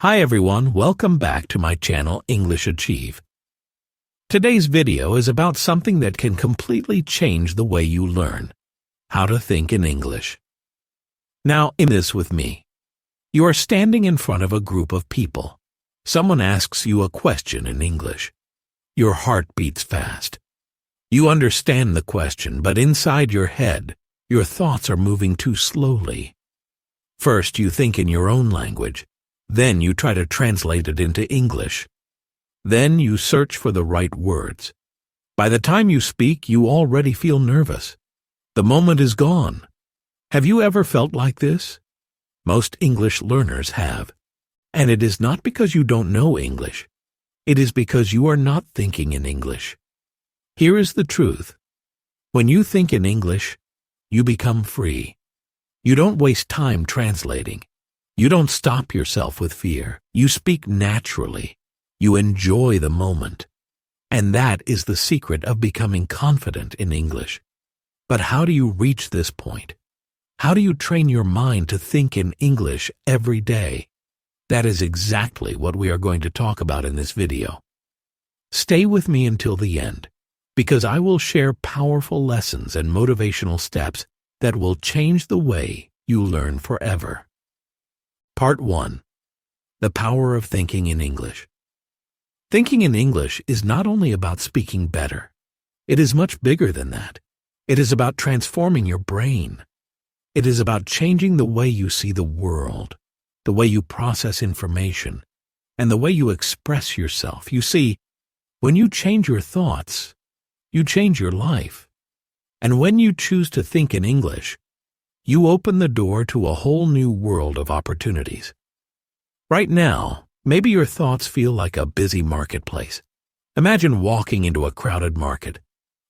Hi everyone, welcome back to my channel English Achieve. Today's video is about something that can completely change the way you learn, how to think in English. Now, in this with me. You are standing in front of a group of people. Someone asks you a question in English. Your heart beats fast. You understand the question, but inside your head, your thoughts are moving too slowly. First, you think in your own language. Then you try to translate it into English. Then you search for the right words. By the time you speak, you already feel nervous. The moment is gone. Have you ever felt like this? Most English learners have. And it is not because you don't know English. It is because you are not thinking in English. Here is the truth. When you think in English, you become free. You don't waste time translating. You don't stop yourself with fear. You speak naturally. You enjoy the moment. And that is the secret of becoming confident in English. But how do you reach this point? How do you train your mind to think in English every day? That is exactly what we are going to talk about in this video. Stay with me until the end, because I will share powerful lessons and motivational steps that will change the way you learn forever. Part 1. The Power of Thinking in English. Thinking in English is not only about speaking better. It is much bigger than that. It is about transforming your brain. It is about changing the way you see the world, the way you process information, and the way you express yourself. You see, when you change your thoughts, you change your life. And when you choose to think in English, you open the door to a whole new world of opportunities. Right now, maybe your thoughts feel like a busy marketplace. Imagine walking into a crowded market.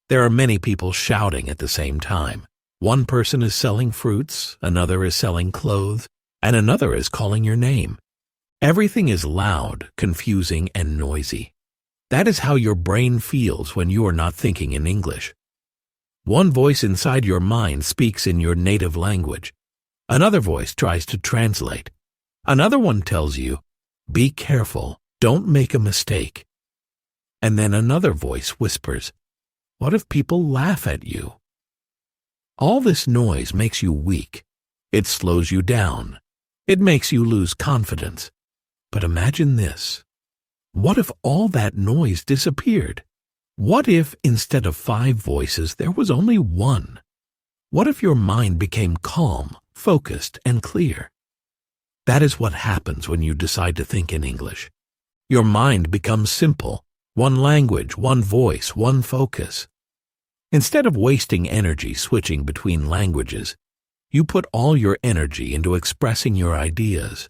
There are many people shouting at the same time. One person is selling fruits, another is selling clothes, and another is calling your name. Everything is loud, confusing, and noisy. That is how your brain feels when you are not thinking in English. One voice inside your mind speaks in your native language. Another voice tries to translate. Another one tells you, "Be careful, don't make a mistake." And then another voice whispers, "What if people laugh at you?" All this noise makes you weak. It slows you down. It makes you lose confidence. But imagine this. What if all that noise disappeared? What if, instead of 5 voices, there was only one? What if your mind became calm, focused, and clear? That is what happens when you decide to think in English. Your mind becomes simple. One language, one voice, one focus. Instead of wasting energy switching between languages, you put all your energy into expressing your ideas.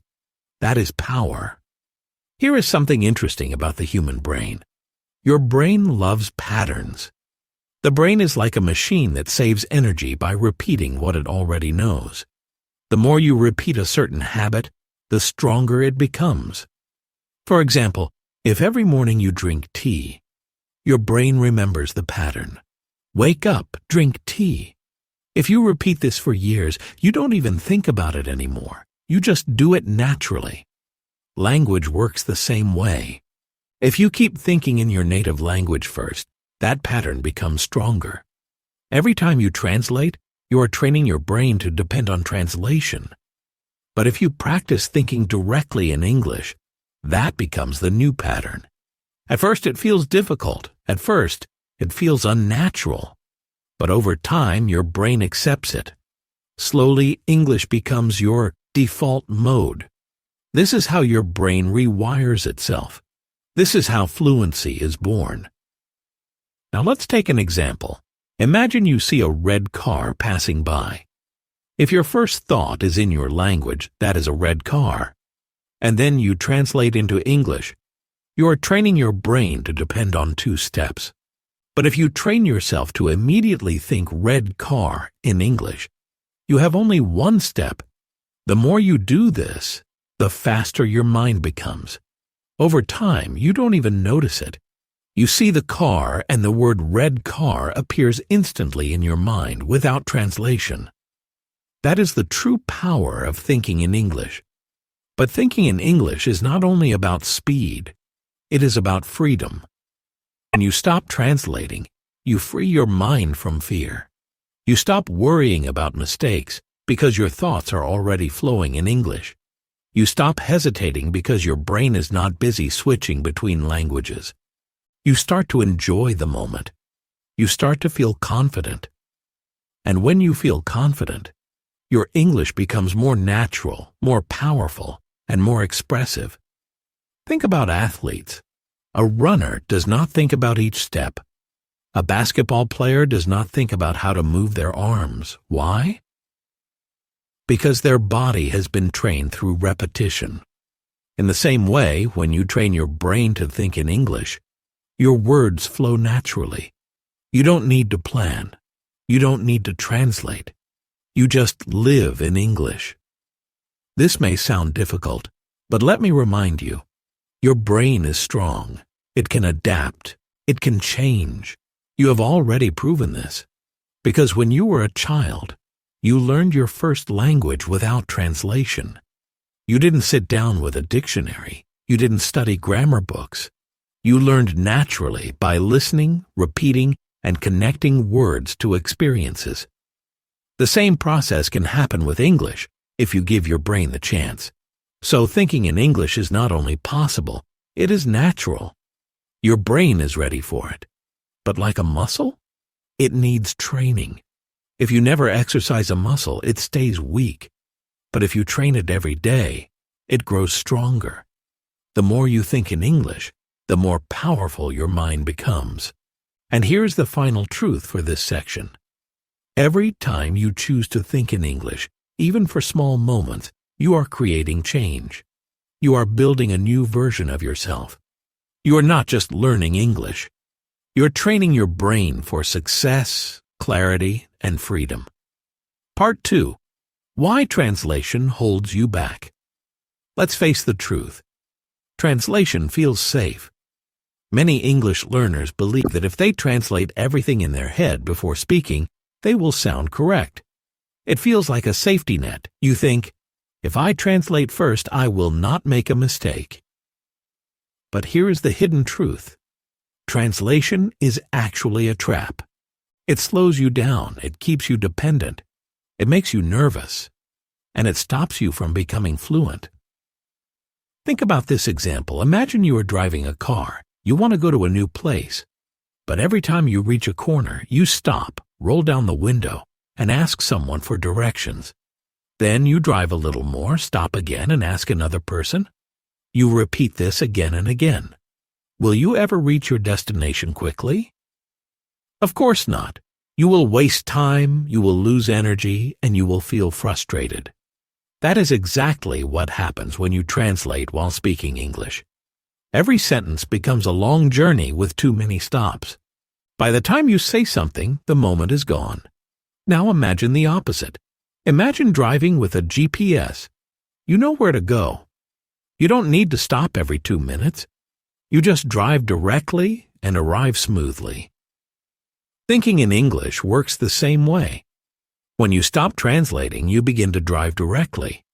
That is power. Here is something interesting about the human brain. Your brain loves patterns. The brain is like a machine that saves energy by repeating what it already knows. The more you repeat a certain habit, the stronger it becomes. For example, if every morning you drink tea, your brain remembers the pattern. Wake up, drink tea. If you repeat this for years, you don't even think about it anymore. You just do it naturally. Language works the same way. If you keep thinking in your native language first, that pattern becomes stronger. Every time you translate, you are training your brain to depend on translation. But if you practice thinking directly in English, that becomes the new pattern. At first it feels difficult. At first it feels unnatural. But over time your brain accepts it. Slowly English becomes your default mode. This is how your brain rewires itself. This is how fluency is born. Now let's take an example. Imagine you see a red car passing by. If your first thought is in your language, that is a red car, and then you translate into English, you are training your brain to depend on 2 steps. But if you train yourself to immediately think red car in English, you have only 1 step. The more you do this, the faster your mind becomes. Over time, you don't even notice it. You see the car and the word red car appears instantly in your mind without translation. That is the true power of thinking in English. But thinking in English is not only about speed, it is about freedom. When you stop translating, you free your mind from fear. You stop worrying about mistakes because your thoughts are already flowing in English. You stop hesitating because your brain is not busy switching between languages. You start to enjoy the moment. You start to feel confident. And when you feel confident, your English becomes more natural, more powerful, and more expressive. Think about athletes. A runner does not think about each step. A basketball player does not think about how to move their arms. Why? Because their body has been trained through repetition. In the same way, when you train your brain to think in English, your words flow naturally. You don't need to plan. You don't need to translate. You just live in English. This may sound difficult, but let me remind you, your brain is strong. It can adapt. It can change. You have already proven this, because when you were a child, you learned your first language without translation. You didn't sit down with a dictionary. You didn't study grammar books. You learned naturally by listening, repeating, and connecting words to experiences. The same process can happen with English if you give your brain the chance. So thinking in English is not only possible, it is natural. Your brain is ready for it. But like a muscle, it needs training. If you never exercise a muscle, it stays weak. But if you train it every day, it grows stronger. The more you think in English, the more powerful your mind becomes. And here's the final truth for this section. Every time you choose to think in English, even for small moments, you are creating change. You are building a new version of yourself. You are not just learning English. You're training your brain for success, clarity, and freedom. Part 2. Why translation holds you back. Let's face the truth. Translation feels safe. Many English learners believe that if they translate everything in their head before speaking, they will sound correct. It feels like a safety net. You think, if I translate first, I will not make a mistake. But here is the hidden truth. Translation is actually a trap. It slows you down, it keeps you dependent, it makes you nervous, and it stops you from becoming fluent. Think about this example. Imagine you are driving a car. You want to go to a new place, but every time you reach a corner, you stop, roll down the window, and ask someone for directions. Then you drive a little more, stop again, and ask another person. You repeat this again and again. Will you ever reach your destination quickly? Of course not. You will waste time, you will lose energy, and you will feel frustrated. That is exactly what happens when you translate while speaking English. Every sentence becomes a long journey with too many stops. By the time you say something, the moment is gone. Now imagine the opposite. Imagine driving with a GPS. You know where to go. You don't need to stop every 2 minutes. You just drive directly and arrive smoothly. Thinking in English works the same way. When you stop translating, you begin to drive directly.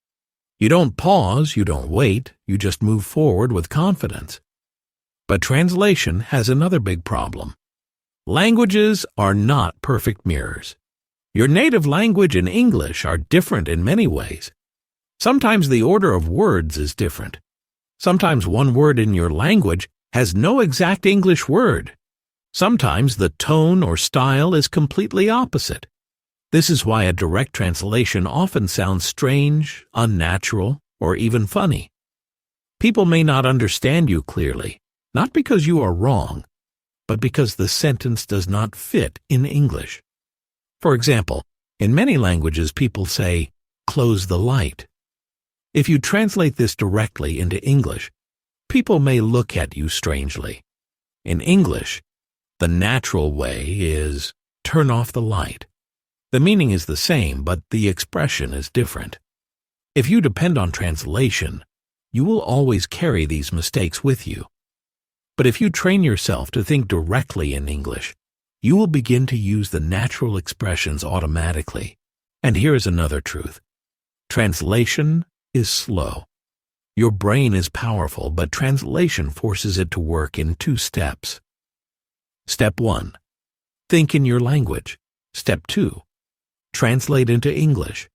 You don't pause, you don't wait, you just move forward with confidence. But translation has another big problem. Languages are not perfect mirrors. Your native language and English are different in many ways. Sometimes the order of words is different. Sometimes one word in your language has no exact English word. Sometimes the tone or style is completely opposite. This is why a direct translation often sounds strange, unnatural, or even funny. People may not understand you clearly, not because you are wrong, but because the sentence does not fit in English. For example, in many languages people say, "close the light." If you translate this directly into English, people may look at you strangely. In English, the natural way is, "turn off the light." The meaning is the same, but the expression is different. If you depend on translation, you will always carry these mistakes with you. But if you train yourself to think directly in English, you will begin to use the natural expressions automatically. And here is another truth. Translation is slow. Your brain is powerful, but translation forces it to work in 2 steps. Step 1. Think in your language. Step 2. Translate into English.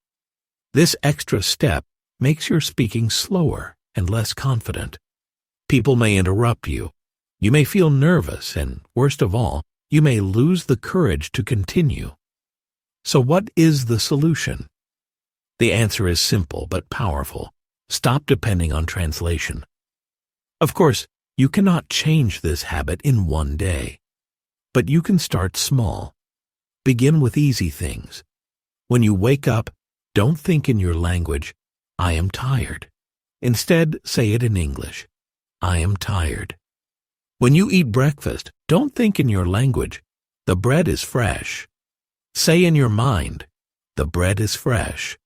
This extra step makes your speaking slower and less confident. People may interrupt you. You may feel nervous, and worst of all, you may lose the courage to continue. So what is the solution? The answer is simple but powerful. Stop depending on translation. Of course, you cannot change this habit in one day. But you can start small. Begin with easy things. When you wake up, don't think in your language, "I am tired." Instead, say it in English, "I am tired." When you eat breakfast, don't think in your language, "The bread is fresh." Say in your mind, "The bread is fresh."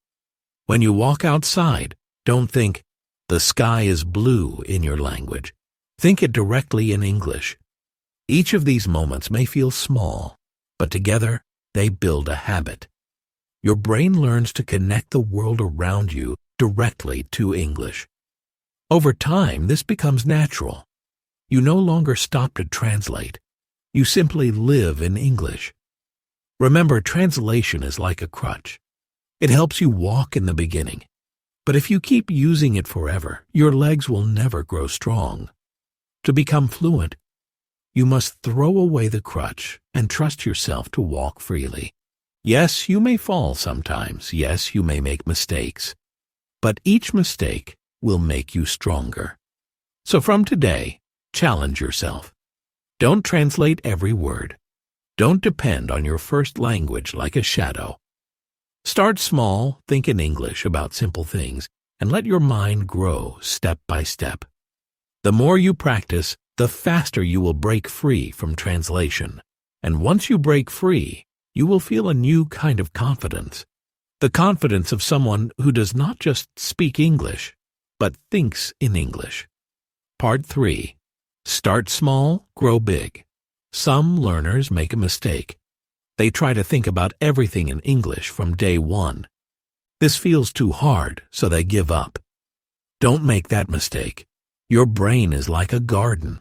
When you walk outside, don't think, "The sky is blue" in your language. Think it directly in English. Each of these moments may feel small, but together they build a habit. Your brain learns to connect the world around you directly to English. Over time, this becomes natural. You no longer stop to translate. You simply live in English. Remember, translation is like a crutch. It helps you walk in the beginning. But if you keep using it forever, your legs will never grow strong. To become fluent, you must throw away the crutch and trust yourself to walk freely. Yes, you may fall sometimes. Yes, you may make mistakes. But each mistake will make you stronger. So from today, challenge yourself. Don't translate every word. Don't depend on your first language like a shadow. Start small, think in English about simple things, and let your mind grow step by step. The more you practice, the faster you will break free from translation. And once you break free, you will feel a new kind of confidence. The confidence of someone who does not just speak English, but thinks in English. Part 3. Start small, grow big. Some learners make a mistake. They try to think about everything in English from day 1. This feels too hard, so they give up. Don't make that mistake. Your brain is like a garden.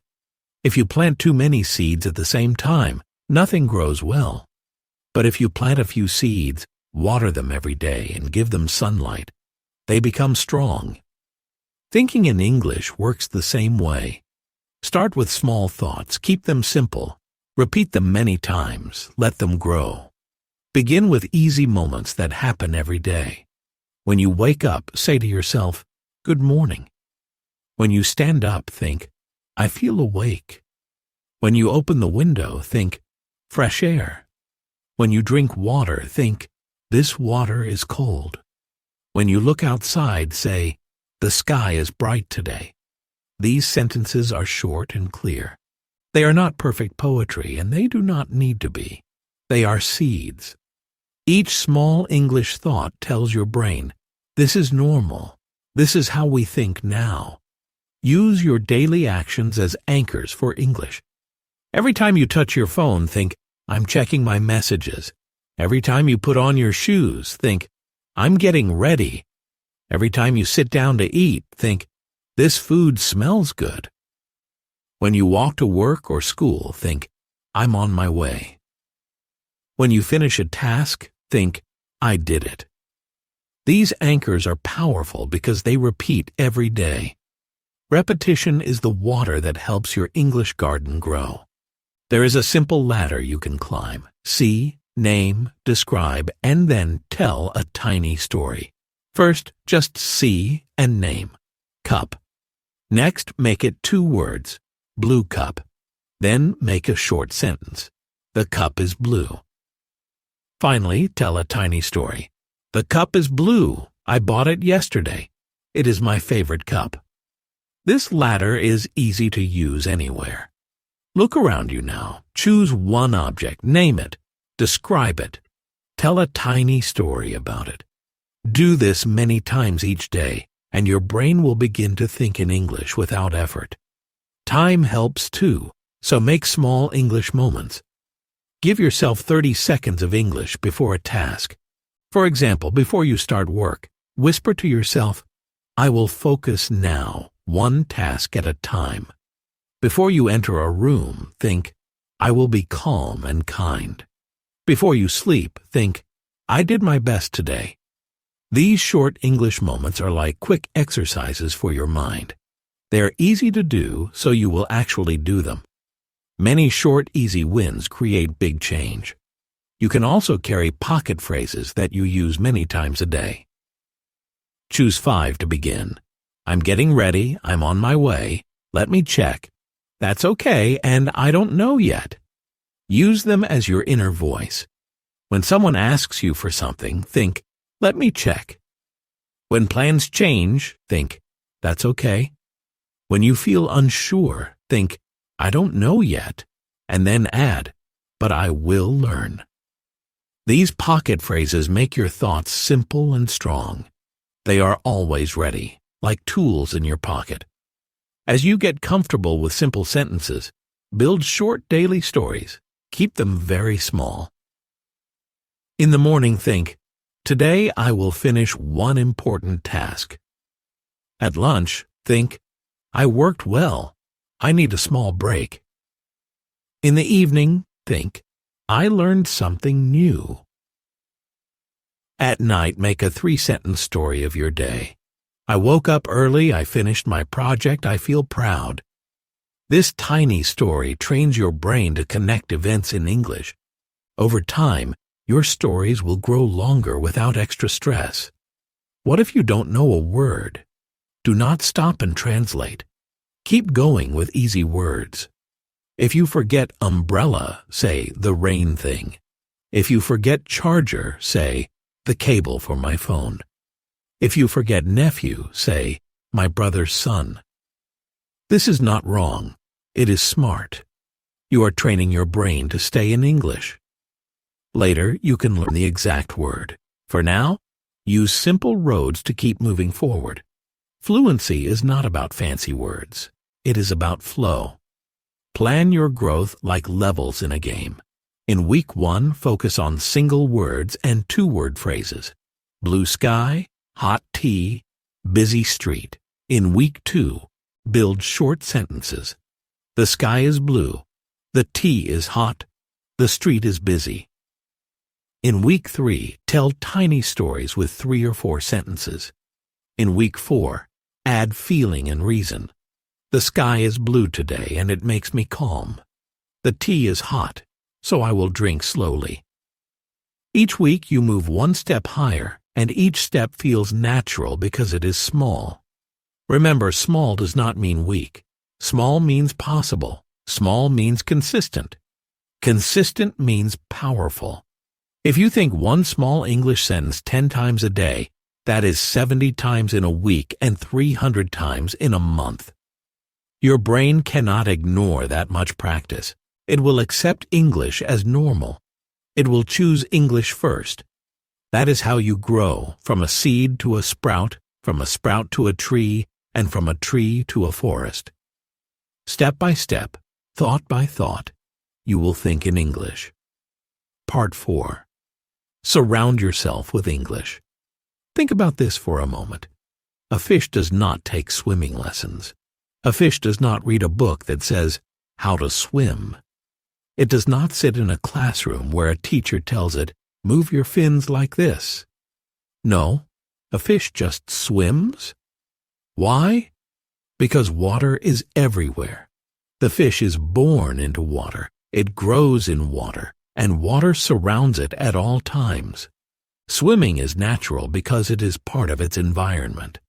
If you plant too many seeds at the same time, nothing grows well. But if you plant a few seeds, water them every day, and give them sunlight, they become strong. Thinking in English works the same way. Start with small thoughts, keep them simple, repeat them many times, let them grow. Begin with easy moments that happen every day. When you wake up, say to yourself, "Good morning." When you stand up, think, "I feel awake." When you open the window, think, "Fresh air." When you drink water, think, "This water is cold." When you look outside, say, "The sky is bright today." These sentences are short and clear. They are not perfect poetry, and they do not need to be. They are seeds. Each small English thought tells your brain, "This is normal. This is how we think now." Use your daily actions as anchors for English. Every time you touch your phone, think, "I'm checking my messages." Every time you put on your shoes, think, "I'm getting ready." Every time you sit down to eat, think, "This food smells good." When you walk to work or school, think, "I'm on my way." When you finish a task, think, "I did it." These anchors are powerful because they repeat every day. Repetition is the water that helps your English garden grow. There is a simple ladder you can climb. See, name, describe, and then tell a tiny story. First, just see and name. Cup. Next, make it 2 words. Blue cup. Then make a short sentence. The cup is blue. Finally, tell a tiny story. The cup is blue. I bought it yesterday. It is my favorite cup. This ladder is easy to use anywhere. Look around you now. Choose one object, name it, describe it, tell a tiny story about it. Do this many times each day, and your brain will begin to think in English without effort. Time helps too, so make small English moments. Give yourself 30 seconds of English before a task. For example, before you start work, whisper to yourself, I will focus now, one task at a time. Before you enter a room, think, I will be calm and kind. Before you sleep, think, I did my best today. These short English moments are like quick exercises for your mind. They are easy to do, so you will actually do them. Many short, easy wins create big change. You can also carry pocket phrases that you use many times a day. Choose 5 to begin. I'm getting ready, I'm on my way, let me check. That's okay, and I don't know yet. Use them as your inner voice. When someone asks you for something, think, let me check. When plans change, think, that's okay. When you feel unsure, think, I don't know yet, and then add, but I will learn. These pocket phrases make your thoughts simple and strong. They are always ready, like tools in your pocket. As you get comfortable with simple sentences, build short daily stories. Keep them very small. In the morning, think, today I will finish one important task. At lunch, think, I worked well. I need a small break. In the evening, think, I learned something new. At night, make a 3-sentence story of your day. I woke up early, I finished my project, I feel proud. This tiny story trains your brain to connect events in English. Over time, your stories will grow longer without extra stress. What if you don't know a word? Do not stop and translate. Keep going with easy words. If you forget umbrella, say the rain thing. If you forget charger, say the cable for my phone. If you forget nephew, say my brother's son. This is not wrong. It is smart. You are training your brain to stay in English. Later, you can learn the exact word. For now, use simple roads to keep moving forward. Fluency is not about fancy words. It is about flow. Plan your growth like levels in a game. In week 1, focus on single words and 2-word phrases. Blue sky, hot tea, busy street. In week 2, build short sentences. The sky is blue. The tea is hot. The street is busy. In week 3, tell tiny stories with 3 or 4 sentences. In week 4, add feeling and reason. The sky is blue today and it makes me calm. The tea is hot, so I will drink slowly. Each week you move one step higher, and each step feels natural because it is small. Remember, small does not mean weak. Small means possible. Small means consistent. Consistent means powerful. If you think one small English sentence 10 times a day, that is 70 times in a week and 300 times in a month. Your brain cannot ignore that much practice. It will accept English as normal. It will choose English first. That is how you grow, from a seed to a sprout, from a sprout to a tree, and from a tree to a forest. Step by step, thought by thought, you will think in English. Part 4. Surround yourself with English. Think about this for a moment. A fish does not take swimming lessons. A fish does not read a book that says how to swim. It does not sit in a classroom where a teacher tells it, move your fins like this. No, a fish just swims. Why? Because water is everywhere. The fish is born into water, it grows in water, and water surrounds it at all times. Swimming is natural because it is part of its environment.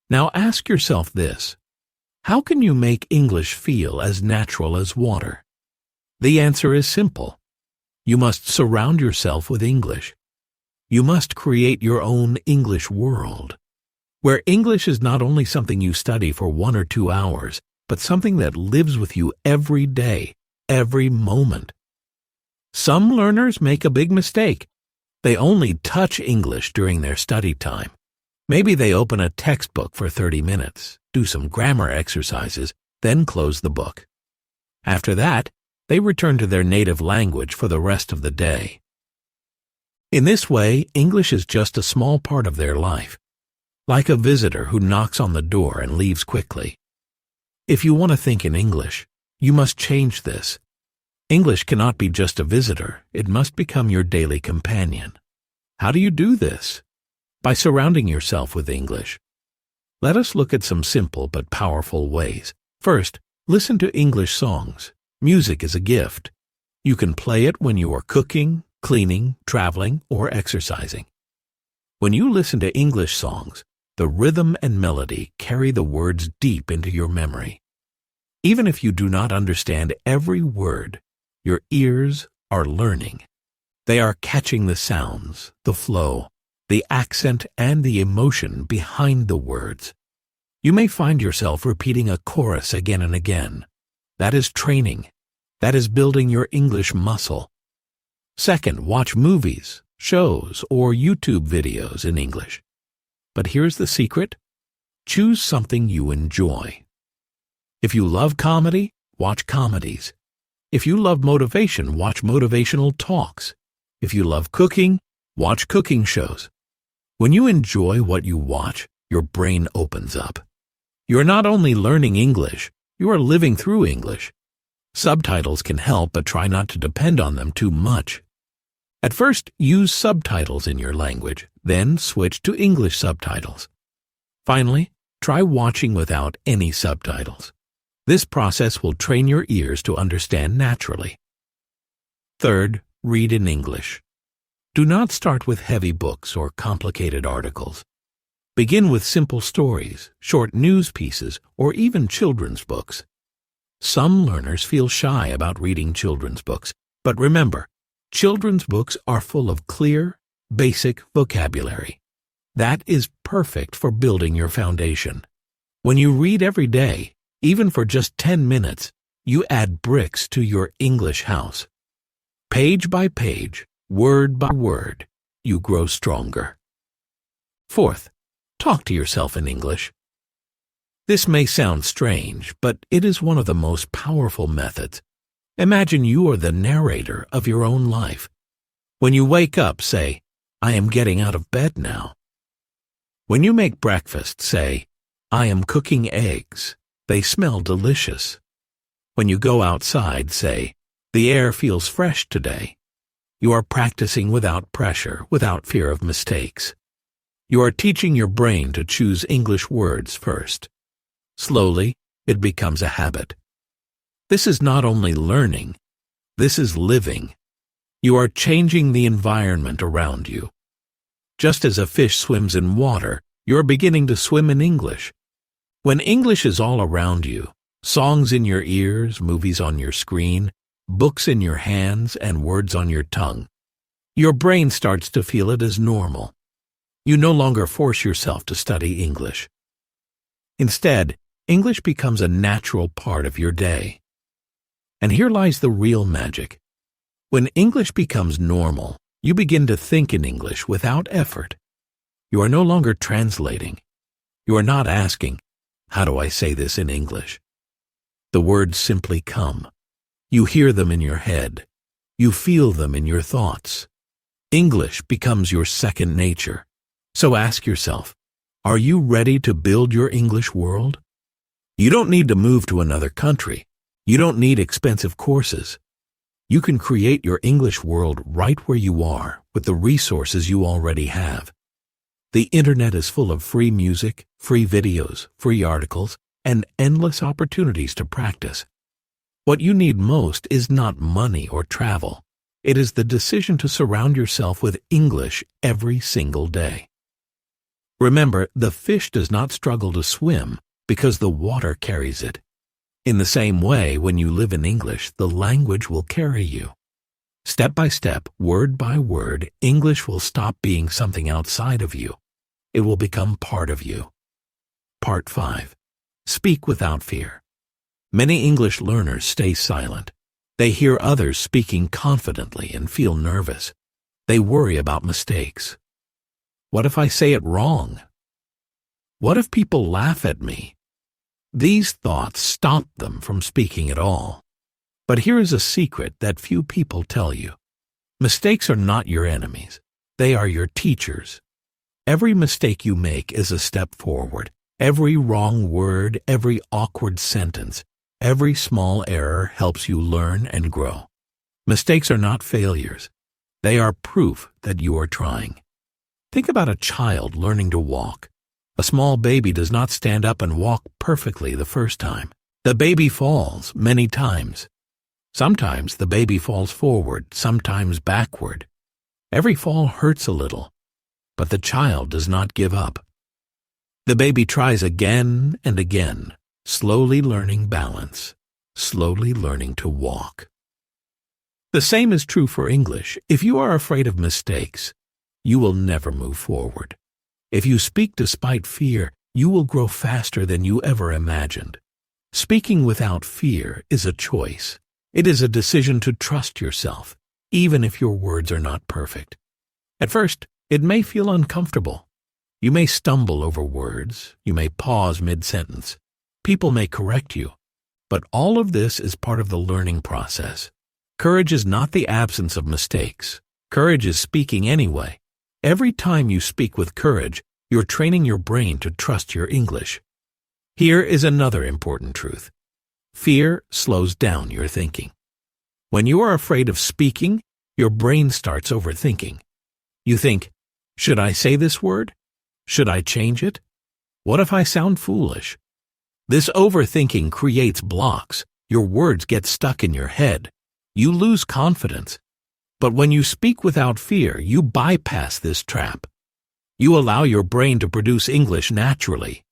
Now ask yourself this. How can you make English feel as natural as water? The answer is simple. You must surround yourself with English. You must create your own English world, where English is not only something you study for 1 or 2 hours, but something that lives with you every day, every moment. Some learners make a big mistake. They only touch English during their study time. Maybe they open a textbook for 30 minutes, do some grammar exercises, then close the book. After that, they return to their native language for the rest of the day. In this way, English is just a small part of their life. like a visitor who knocks on the door and leaves quickly. If you want to think in English, you must change this. English cannot be just a visitor, it must become your daily companion. How do you do this? By surrounding yourself with English. Let us look at some simple but powerful ways. First, listen to English songs. Music is a gift. You can play it when you are cooking, cleaning, traveling, or exercising. When you listen to English songs, the rhythm and melody carry the words deep into your memory. Even if you do not understand every word, your ears are learning. They are catching the sounds, the flow, the accent, and the emotion behind the words. You may find yourself repeating a chorus again and again. That is training. That is building your English muscle. Second, watch movies, shows, or YouTube videos in English. But here's the secret. Choose something you enjoy. If you love comedy, watch comedies. If you love motivation, watch motivational talks. If you love cooking, watch cooking shows. When you enjoy what you watch, your brain opens up. You are not only learning English, you are living through English. Subtitles can help, but try not to depend on them too much. At first, use subtitles in your language, then switch to English subtitles. Finally, try watching without any subtitles. This process will train your ears to understand naturally. Third, read in English. Do not start with heavy books or complicated articles. Begin with simple stories, short news pieces, or even children's books. Some learners feel shy about reading children's books, but remember, children's books are full of clear, basic vocabulary. That is perfect for building your foundation. When you read every day, even for just 10 minutes, you add bricks to your English house. Page by page, word by word, you grow stronger. Fourth, talk to yourself in English. This may sound strange, but it is one of the most powerful methods. Imagine you are the narrator of your own life. When you wake up, say, "I am getting out of bed now." When you make breakfast, say, "I am cooking eggs. They smell delicious." When you go outside, say, "The air feels fresh today." You are practicing without pressure, without fear of mistakes. You are teaching your brain to choose English words first. Slowly, it becomes a habit. This is not only learning, this is living. You are changing the environment around you. Just as a fish swims in water, you are beginning to swim in English. When English is all around you, songs in your ears, movies on your screen, books in your hands, and words on your tongue, your brain starts to feel it as normal. You no longer force yourself to study English. Instead, English becomes a natural part of your day. And here lies the real magic. When English becomes normal, you begin to think in English without effort. You are no longer translating. You are not asking, "How do I say this in English?" The words simply come. You hear them in your head. You feel them in your thoughts. English becomes your second nature. So ask yourself, are you ready to build your English world? You don't need to move to another country. You don't need expensive courses. You can create your English world right where you are with the resources you already have. The internet is full of free music, free videos, free articles, and endless opportunities to practice. What you need most is not money or travel. It is the decision to surround yourself with English every single day. Remember, the fish does not struggle to swim because the water carries it. In the same way, when you live in English, the language will carry you. Step by step, word by word, English will stop being something outside of you. It will become part of you. Part 5. Speak without fear. Many English learners stay silent. They hear others speaking confidently and feel nervous. They worry about mistakes. What if I say it wrong? What if people laugh at me? These thoughts stop them from speaking at all. But here is a secret that few people tell you. Mistakes are not your enemies. They are your teachers. Every mistake you make is a step forward. Every wrong word, every awkward sentence, every small error helps you learn and grow. Mistakes are not failures. They are proof that you are trying. Think about a child learning to walk. A small baby does not stand up and walk perfectly the first time. The baby falls many times. Sometimes the baby falls forward, sometimes backward. Every fall hurts a little, but the child does not give up. The baby tries again and again, slowly learning balance, slowly learning to walk. The same is true for English. If you are afraid of mistakes, you will never move forward. If you speak despite fear, you will grow faster than you ever imagined. Speaking without fear is a choice. It is a decision to trust yourself, even if your words are not perfect. At first, it may feel uncomfortable. You may stumble over words. You may pause mid-sentence. People may correct you. But all of this is part of the learning process. Courage is not the absence of mistakes. Courage is speaking anyway. Every time you speak with courage, you're training your brain to trust your English. Here is another important truth. Fear slows down your thinking. When you are afraid of speaking, your brain starts overthinking. You think, should I say this word? Should I change it? What if I sound foolish? This overthinking creates blocks. Your words get stuck in your head. You lose confidence. But when you speak without fear, you bypass this trap. You allow your brain to produce English naturally.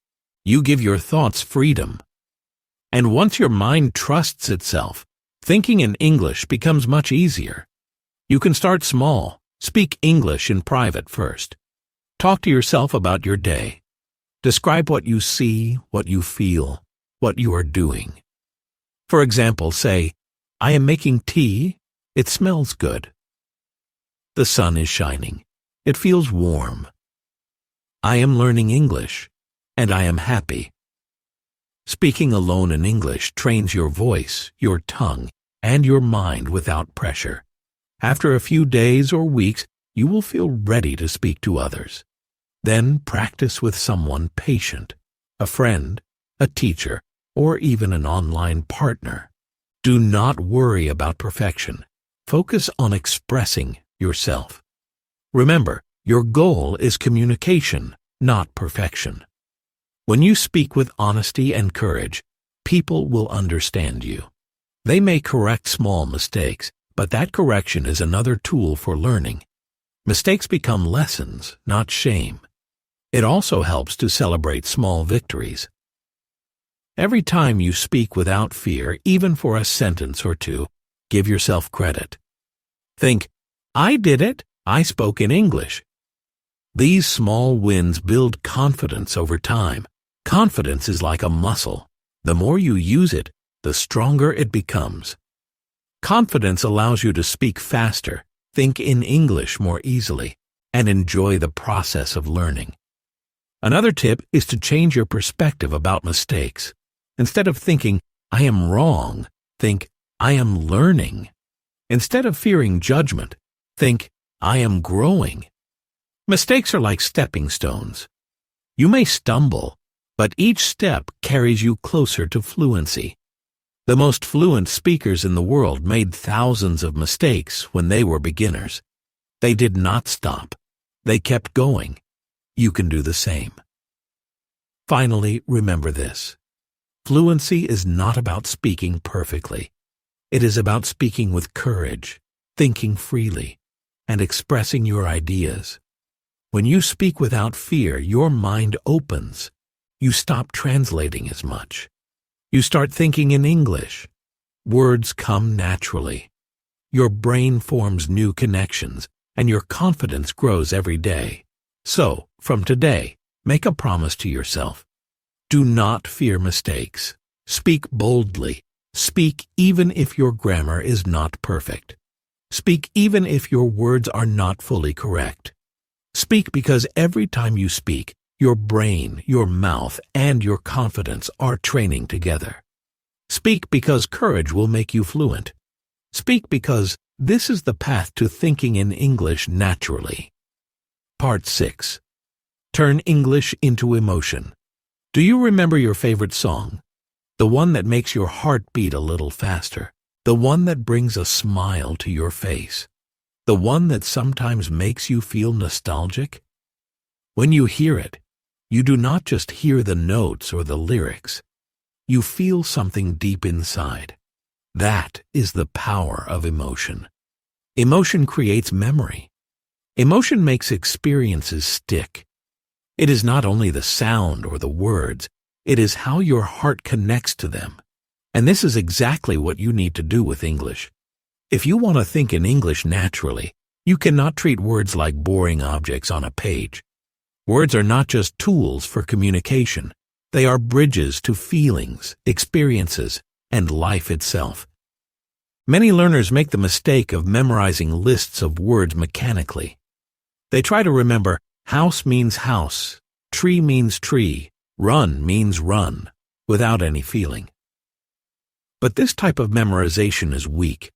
You give your thoughts freedom. And once your mind trusts itself, thinking in English becomes much easier. You can start small. Speak English in private first. Talk to yourself about your day. Describe what you see, what you feel, what you are doing. For example, say, I am making tea. It smells good. The sun is shining. It feels warm. I am learning English, and I am happy. Speaking alone in English trains your voice, your tongue, and your mind without pressure. After a few days or weeks, you will feel ready to speak to others. Then practice with someone patient, a friend, a teacher, or even an online partner. Do not worry about perfection. Focus on expressing yourself. Remember, your goal is communication, not perfection. When you speak with honesty and courage, people will understand you. They may correct small mistakes, but that correction is another tool for learning. Mistakes become lessons, not shame. It also helps to celebrate small victories. Every time you speak without fear, even for a sentence or two, give yourself credit. Think, I did it. I spoke in English. These small wins build confidence over time. Confidence is like a muscle. The more you use it, the stronger it becomes. Confidence allows you to speak faster, think in English more easily, and enjoy the process of learning. Another tip is to change your perspective about mistakes. Instead of thinking, I am wrong, think, I am learning. Instead of fearing judgment, think, I am growing. Mistakes are like stepping stones. You may stumble, but each step carries you closer to fluency. The most fluent speakers in the world made thousands of mistakes when they were beginners. They did not stop. They kept going. You can do the same. Finally, remember this. Fluency is not about speaking perfectly. It is about speaking with courage, thinking freely, and expressing your ideas. When you speak without fear, your mind opens. You stop translating as much. You start thinking in English. Words come naturally. Your brain forms new connections, and your confidence grows every day. So, from today, make a promise to yourself. Do not fear mistakes. Speak boldly. Speak even if your grammar is not perfect. Speak even if your words are not fully correct. Speak because every time you speak, your brain, your mouth, and your confidence are training together. Speak because courage will make you fluent. Speak because this is the path to thinking in English naturally. Part 6. Turn English into emotion. Do you remember your favorite song? The one that makes your heart beat a little faster. The one that brings a smile to your face. The one that sometimes makes you feel nostalgic? When you hear it, you do not just hear the notes or the lyrics. You feel something deep inside. That is the power of emotion. Emotion creates memory. Emotion makes experiences stick. It is not only the sound or the words, it is how your heart connects to them. And this is exactly what you need to do with English. If you want to think in English naturally, you cannot treat words like boring objects on a page. Words are not just tools for communication. They are bridges to feelings, experiences, and life itself. Many learners make the mistake of memorizing lists of words mechanically. They try to remember house means house, tree means tree, run means run, without any feeling. But this type of memorization is weak.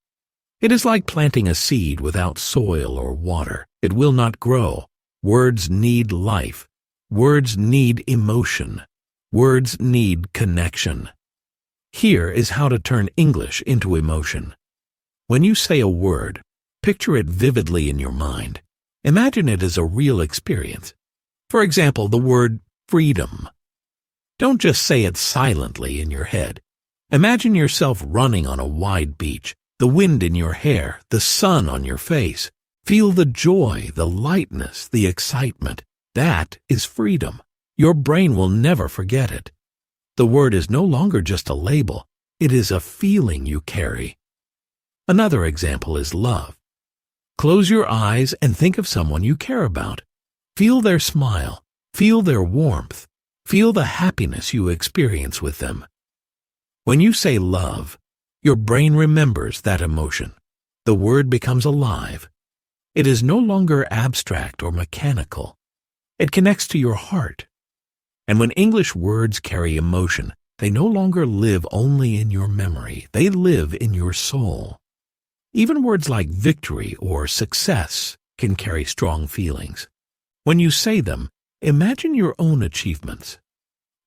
It is like planting a seed without soil or water. It will not grow. Words need life. Words need emotion. Words need connection. Here is how to turn English into emotion. When you say a word, picture it vividly in your mind. Imagine it as a real experience. For example, the word freedom. Don't just say it silently in your head. Imagine yourself running on a wide beach, the wind in your hair, the sun on your face. Feel the joy, the lightness, the excitement. That is freedom. Your brain will never forget it. The word is no longer just a label. It is a feeling you carry. Another example is love. Close your eyes and think of someone you care about. Feel their smile. Feel their warmth. Feel the happiness you experience with them. When you say love, your brain remembers that emotion. The word becomes alive. It is no longer abstract or mechanical. It connects to your heart. And when English words carry emotion, they no longer live only in your memory. They live in your soul. Even words like victory or success can carry strong feelings. When you say them, imagine your own achievements.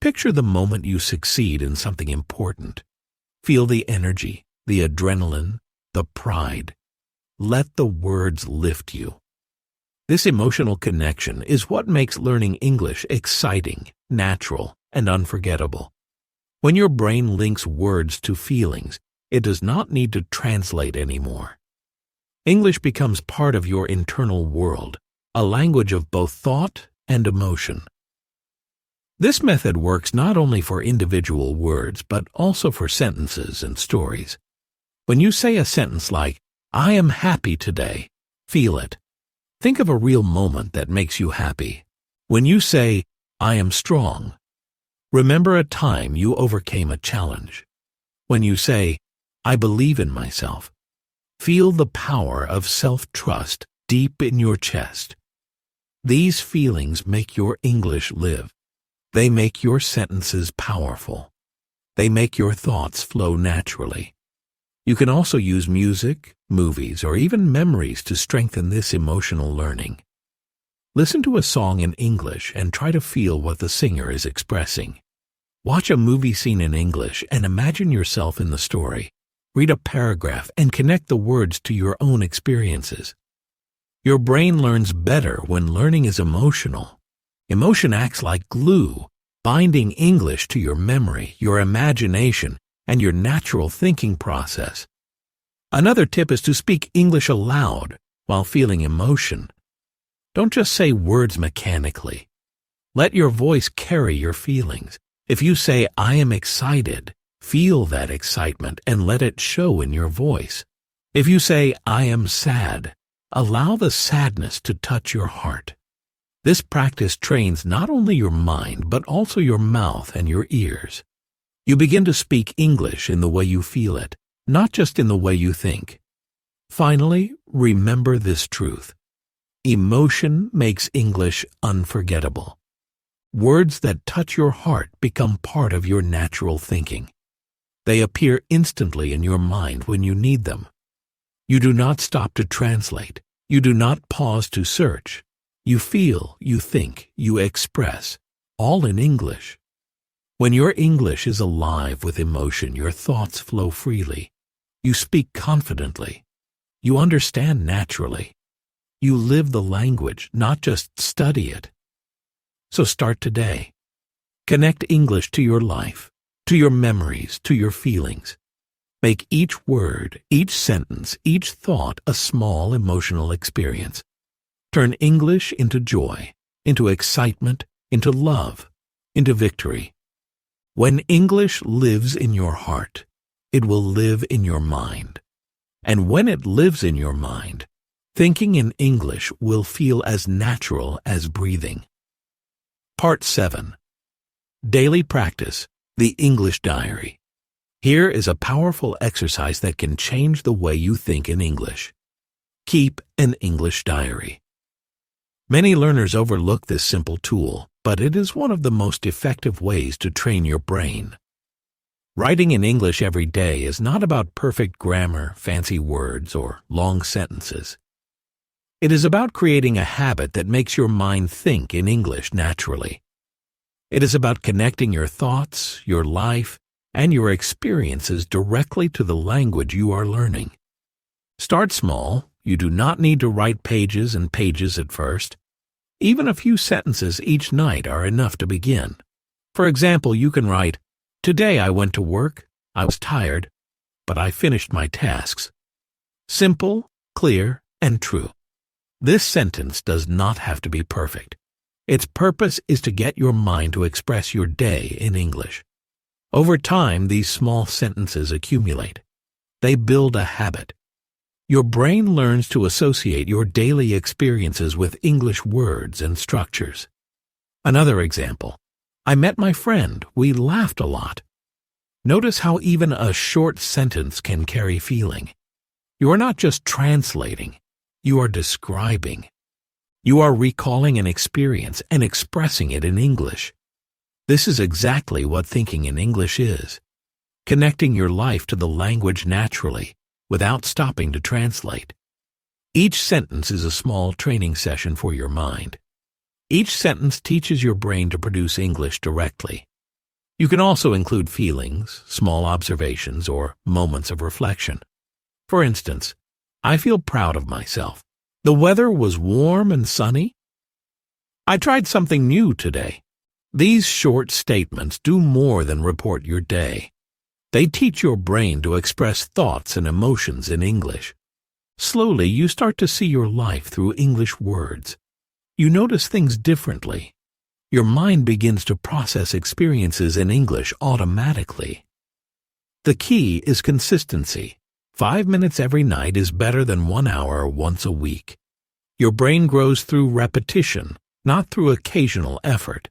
Picture the moment you succeed in something important. Feel the energy, the adrenaline, the pride. Let the words lift you. This emotional connection is what makes learning English exciting, natural, and unforgettable. When your brain links words to feelings, it does not need to translate anymore. English becomes part of your internal world, a language of both thought and emotion. This method works not only for individual words, but also for sentences and stories. When you say a sentence like, "I am happy today," feel it. Think of a real moment that makes you happy. When you say, "I am strong," remember a time you overcame a challenge. When you say, "I believe in myself," feel the power of self-trust deep in your chest. These feelings make your English live. They make your sentences powerful. They make your thoughts flow naturally. You can also use music, movies, or even memories to strengthen this emotional learning. Listen to a song in English and try to feel what the singer is expressing. Watch a movie scene in English and imagine yourself in the story. Read a paragraph and connect the words to your own experiences. Your brain learns better when learning is emotional. Emotion acts like glue, binding English to your memory, your imagination, and your natural thinking process. Another tip is to speak English aloud while feeling emotion. Don't just say words mechanically. Let your voice carry your feelings. If you say, "I am excited," feel that excitement and let it show in your voice. If you say, "I am sad," allow the sadness to touch your heart. This practice trains not only your mind, but also your mouth and your ears. You begin to speak English in the way you feel it, not just in the way you think. Finally, remember this truth. Emotion makes English unforgettable. Words that touch your heart become part of your natural thinking. They appear instantly in your mind when you need them. You do not stop to translate. You do not pause to search. You feel, you think, you express, all in English. When your English is alive with emotion, your thoughts flow freely. You speak confidently. You understand naturally. You live the language, not just study it. So start today. Connect English to your life, to your memories, to your feelings. Make each word, each sentence, each thought a small emotional experience. Turn English into joy, into excitement, into love, into victory. When English lives in your heart, it will live in your mind. And when it lives in your mind, thinking in English will feel as natural as breathing. Part 7. Daily Practice, the English Diary. Here is a powerful exercise that can change the way you think in English. Keep an English diary. Many learners overlook this simple tool, but it is one of the most effective ways to train your brain. Writing in English every day is not about perfect grammar, fancy words, or long sentences. It is about creating a habit that makes your mind think in English naturally. It is about connecting your thoughts, your life, and your experiences directly to the language you are learning. Start small. You do not need to write pages and pages at first. Even a few sentences each night are enough to begin. For example, you can write, "Today I went to work. I was tired, but I finished my tasks." Simple, clear, and true. This sentence does not have to be perfect. Its purpose is to get your mind to express your day in English. Over time, these small sentences accumulate. They build a habit. Your brain learns to associate your daily experiences with English words and structures. Another example. I met my friend. We laughed a lot. Notice how even a short sentence can carry feeling. You are not just translating. You are describing. You are recalling an experience and expressing it in English. This is exactly what thinking in English is. Connecting your life to the language naturally, without stopping to translate. Each sentence is a small training session for your mind. Each sentence teaches your brain to produce English directly. You can also include feelings, small observations, or moments of reflection. For instance, I feel proud of myself. The weather was warm and sunny. I tried something new today. These short statements do more than report your day. They teach your brain to express thoughts and emotions in English. Slowly, you start to see your life through English words. You notice things differently. Your mind begins to process experiences in English automatically. The key is consistency. 5 minutes every night is better than 1 hour once a week. Your brain grows through repetition, not through occasional effort.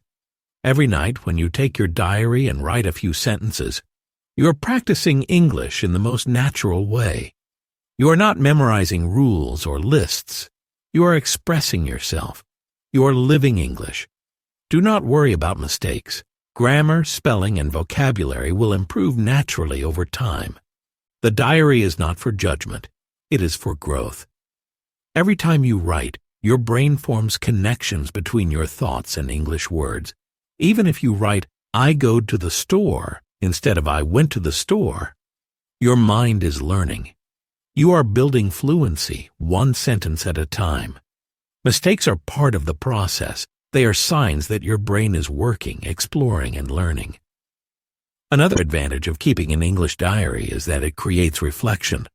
Every night, when you take your diary and write a few sentences, you are practicing English in the most natural way. You are not memorizing rules or lists. You are expressing yourself. You are living English. Do not worry about mistakes. Grammar, spelling, and vocabulary will improve naturally over time. The diary is not for judgment. It is for growth. Every time you write, your brain forms connections between your thoughts and English words. Even if you write, "I go to the store," instead of "I went to the store," your mind is learning. You are building fluency, one sentence at a time. Mistakes are part of the process. They are signs that your brain is working, exploring, and learning. Another advantage of keeping an English diary is that it creates reflection.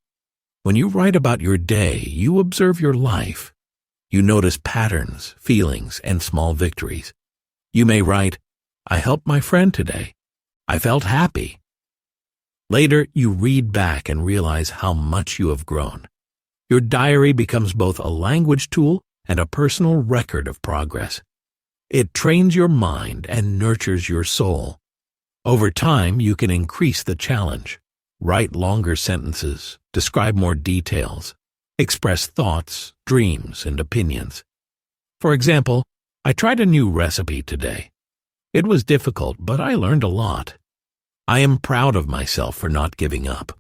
When you write about your day, you observe your life. You notice patterns, feelings, and small victories. You may write, "I helped my friend today. I felt happy." Later, you read back and realize how much you have grown. Your diary becomes both a language tool and a personal record of progress. It trains your mind and nurtures your soul. Over time, you can increase the challenge. Write longer sentences, describe more details, express thoughts, dreams, and opinions. For example, I tried a new recipe today. It was difficult, but I learned a lot. I am proud of myself for not giving up.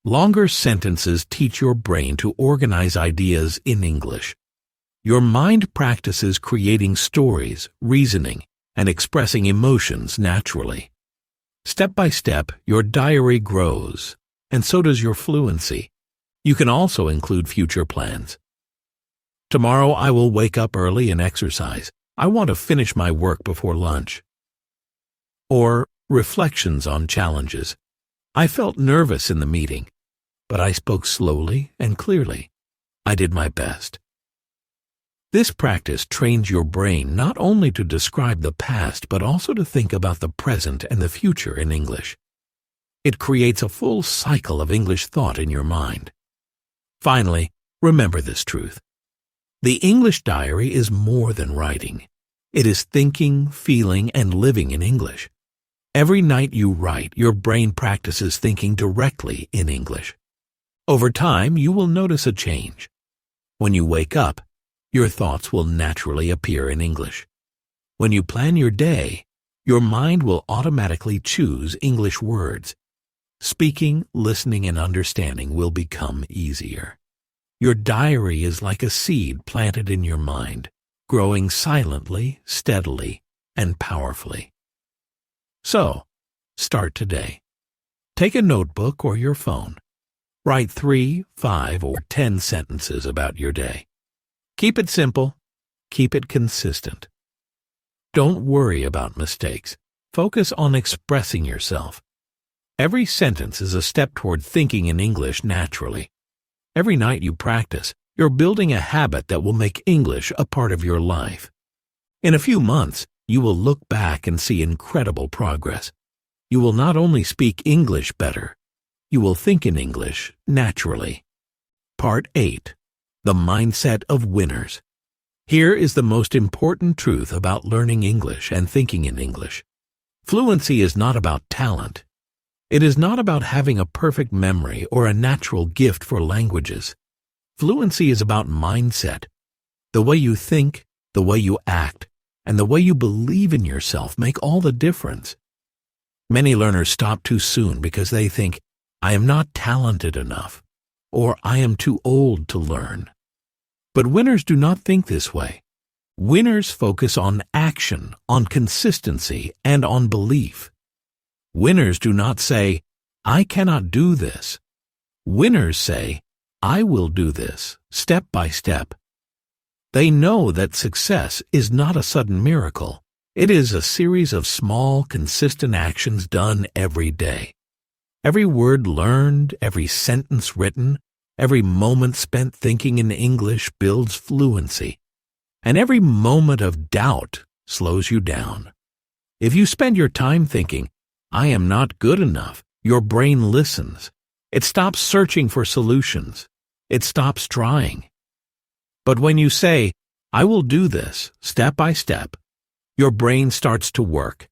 Longer sentences teach your brain to organize ideas in English. Your mind practices creating stories, reasoning, and expressing emotions naturally. Step by step, your diary grows, and so does your fluency. You can also include future plans. Tomorrow I will wake up early and exercise. I want to finish my work before lunch. Or reflections on challenges. I felt nervous in the meeting, but I spoke slowly and clearly. I did my best. This practice trains your brain not only to describe the past but also to think about the present and the future in English. It creates a full cycle of English thought in your mind. Finally, remember this truth. The English diary is more than writing. It is thinking, feeling, and living in English. Every night you write, your brain practices thinking directly in English. Over time, you will notice a change. When you wake up, your thoughts will naturally appear in English. When you plan your day, your mind will automatically choose English words. Speaking, listening, and understanding will become easier. Your diary is like a seed planted in your mind, growing silently, steadily, and powerfully. So, start today. Take a notebook or your phone. Write 3, 5, or 10 sentences about your day. Keep it simple. Keep it consistent. Don't worry about mistakes. Focus on expressing yourself. Every sentence is a step toward thinking in English naturally. Every night you practice, you're building a habit that will make English a part of your life. In a few months, you will look back and see incredible progress. You will not only speak English better, you will think in English naturally. Part 8. The Mindset of Winners. Here is the most important truth about learning English and thinking in English. Fluency is not about talent. It is not about having a perfect memory or a natural gift for languages. Fluency is about mindset. The way you think, the way you act, and the way you believe in yourself make all the difference. Many learners stop too soon because they think, I am not talented enough, or I am too old to learn. But winners do not think this way. Winners focus on action, on consistency, and on belief. Winners do not say, I cannot do this. Winners say, I will do this, step by step. They know that success is not a sudden miracle. It is a series of small, consistent actions done every day. Every word learned, every sentence written, every moment spent thinking in English builds fluency. And every moment of doubt slows you down. If you spend your time thinking, I am not good enough, your brain listens. It stops searching for solutions. It stops trying. But when you say, I will do this, step by step, your brain starts to work,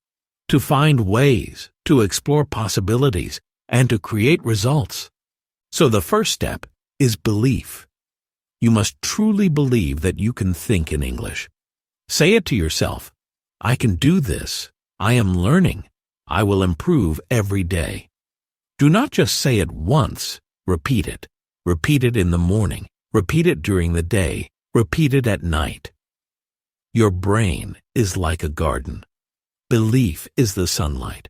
to find ways, to explore possibilities, and to create results. So the first step is belief. You must truly believe that you can think in English. Say it to yourself, I can do this. I am learning. I will improve every day. Do not just say it once. Repeat it. Repeat it in the morning. Repeat it during the day. Repeat it at night. Your brain is like a garden. Belief is the sunlight.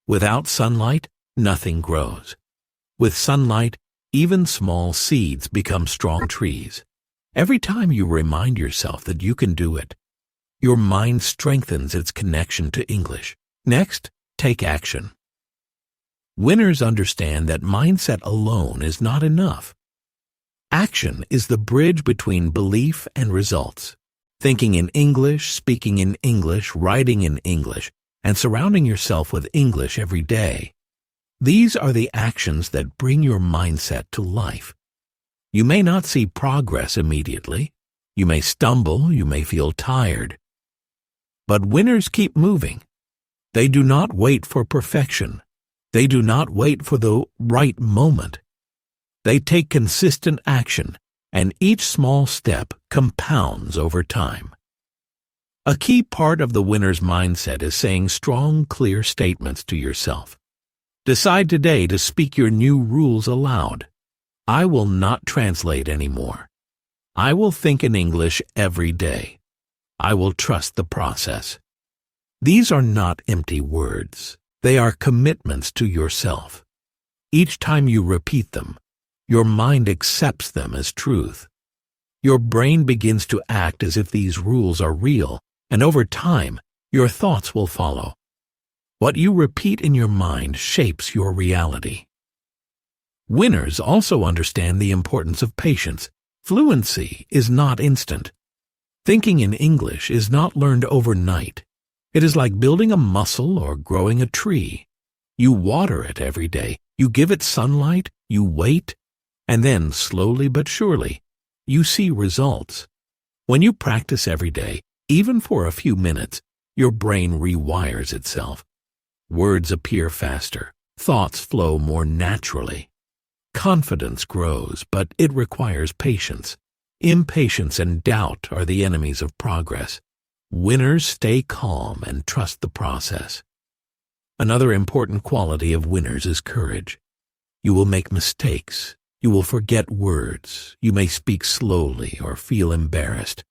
Without sunlight, nothing grows. With sunlight, even small seeds become strong trees. Every time you remind yourself that you can do it, your mind strengthens its connection to English. Next, take action. Winners understand that mindset alone is not enough. Action is the bridge between belief and results. Thinking in English, speaking in English, writing in English, and surrounding yourself with English every day. These are the actions that bring your mindset to life. You may not see progress immediately. You may stumble, you may feel tired. But winners keep moving. They do not wait for perfection. They do not wait for the right moment. They take consistent action, and each small step compounds over time. A key part of the winner's mindset is saying strong, clear statements to yourself. Decide today to speak your new rules aloud. I will not translate anymore. I will think in English every day. I will trust the process. These are not empty words. They are commitments to yourself. Each time you repeat them, your mind accepts them as truth. Your brain begins to act as if these rules are real, and over time, your thoughts will follow. What you repeat in your mind shapes your reality. Winners also understand the importance of patience. Fluency is not instant. Thinking in English is not learned overnight. It is like building a muscle or growing a tree. You water it every day, you give it sunlight, you wait, and then slowly but surely, you see results. When you practice every day, even for a few minutes, your brain rewires itself. Words appear faster, thoughts flow more naturally. Confidence grows, but it requires patience. Impatience and doubt are the enemies of progress. Winners stay calm and trust the process. Another important quality of winners is courage. You will make mistakes. You will forget words. You may speak slowly or feel embarrassed.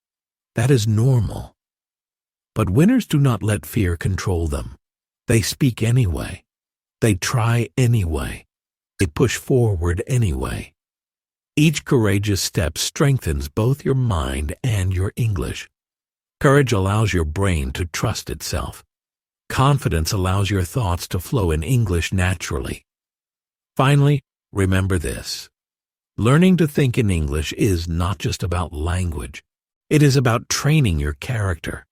That is normal. But winners do not let fear control them. They speak anyway. They try anyway. They push forward anyway. Each courageous step strengthens both your mind and your English. Courage allows your brain to trust itself. Confidence allows your thoughts to flow in English naturally. Finally, remember this. Learning to think in English is not just about language. It is about training your character.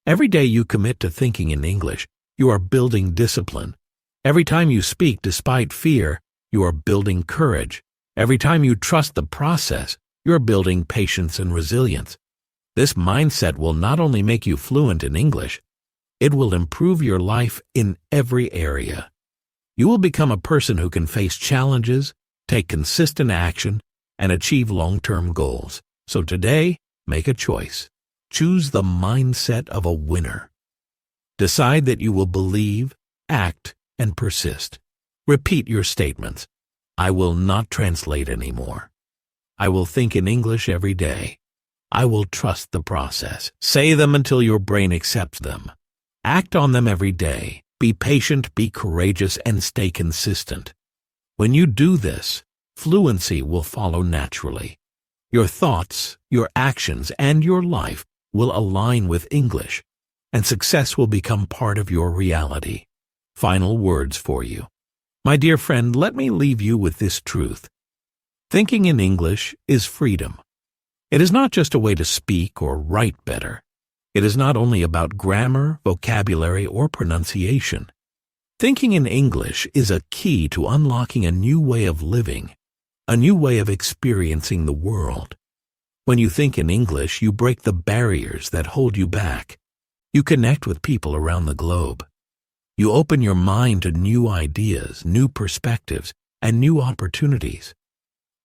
Every day you commit to thinking in English, you are building discipline. Every time you speak despite fear, you are building courage. Every time you trust the process, you are building patience and resilience. This mindset will not only make you fluent in English, it will improve your life in every area. You will become a person who can face challenges, take consistent action, and achieve long-term goals. So today, make a choice. Choose the mindset of a winner. Decide that you will believe, act, and persist. Repeat your statements. I will not translate anymore. I will think in English every day. I will trust the process. Say them until your brain accepts them. Act on them every day. Be patient, be courageous, and stay consistent. When you do this, fluency will follow naturally. Your thoughts, your actions, and your life will align with English, and success will become part of your reality. Final words for you. My dear friend, let me leave you with this truth. Thinking in English is freedom. It is not just a way to speak or write better. It is not only about grammar, vocabulary, or pronunciation. Thinking in English is a key to unlocking a new way of living, a new way of experiencing the world. When you think in English, you break the barriers that hold you back. You connect with people around the globe. You open your mind to new ideas, new perspectives, and new opportunities.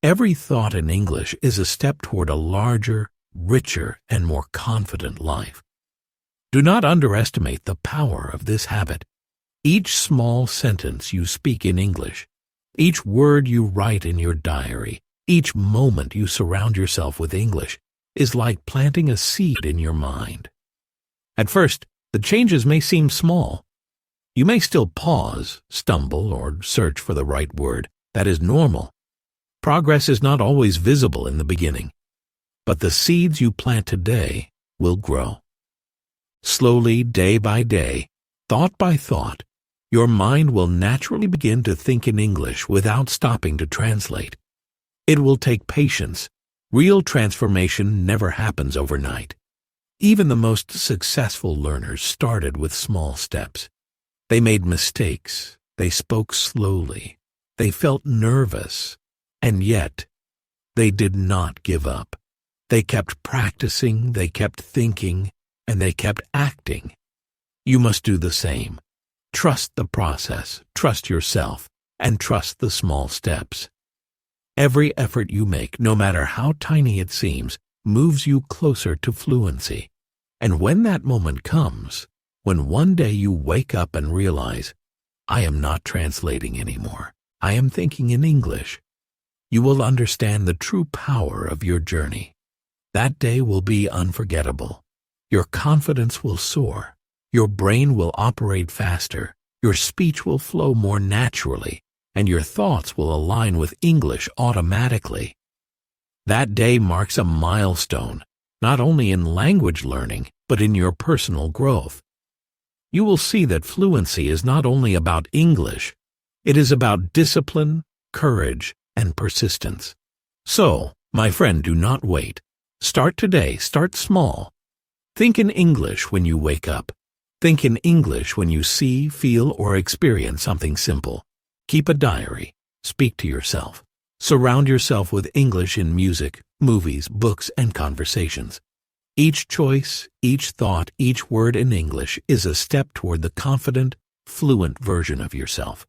Every thought in English is a step toward a larger, richer, and more confident life. Do not underestimate the power of this habit. Each small sentence you speak in English, each word you write in your diary, each moment you surround yourself with English is like planting a seed in your mind. At first, the changes may seem small. You may still pause, stumble, or search for the right word. That is normal. Progress is not always visible in the beginning, but the seeds you plant today will grow. Slowly, day by day, thought by thought, your mind will naturally begin to think in English without stopping to translate. It will take patience. Real transformation never happens overnight. Even the most successful learners started with small steps. They made mistakes. They spoke slowly. They felt nervous. And yet, they did not give up. They kept practicing, they kept thinking, and they kept acting. You must do the same. Trust the process, trust yourself, and trust the small steps. Every effort you make, no matter how tiny it seems, moves you closer to fluency. And when that moment comes, when one day you wake up and realize, I am not translating anymore, I am thinking in English, you will understand the true power of your journey. That day will be unforgettable. Your confidence will soar. Your brain will operate faster. Your speech will flow more naturally, and your thoughts will align with English automatically. That day marks a milestone, not only in language learning, but in your personal growth. You will see that fluency is not only about English, it is about discipline, courage, and persistence. So, my friend, do not wait. Start today, start small. Think in English when you wake up. Think in English when you see, feel, or experience something simple. Keep a diary. Speak to yourself. Surround yourself with English in music, movies, books, and conversations. Each choice, each thought, each word in English is a step toward the confident, fluent version of yourself.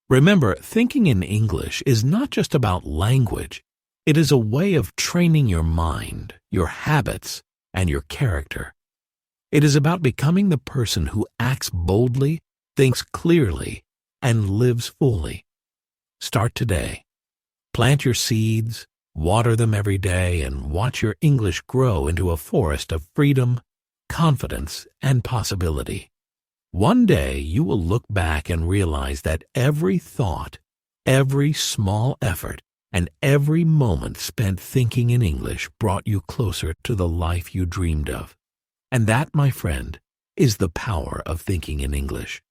Remember, thinking in English is not just about language. It is a way of training your mind, your habits, and your character. It is about becoming the person who acts boldly, thinks clearly, and lives fully. Start today. Plant your seeds, water them every day, and watch your English grow into a forest of freedom, confidence, and possibility. One day you will look back and realize that every thought, every small effort, and every moment spent thinking in English brought you closer to the life you dreamed of. And that, my friend, is the power of thinking in English.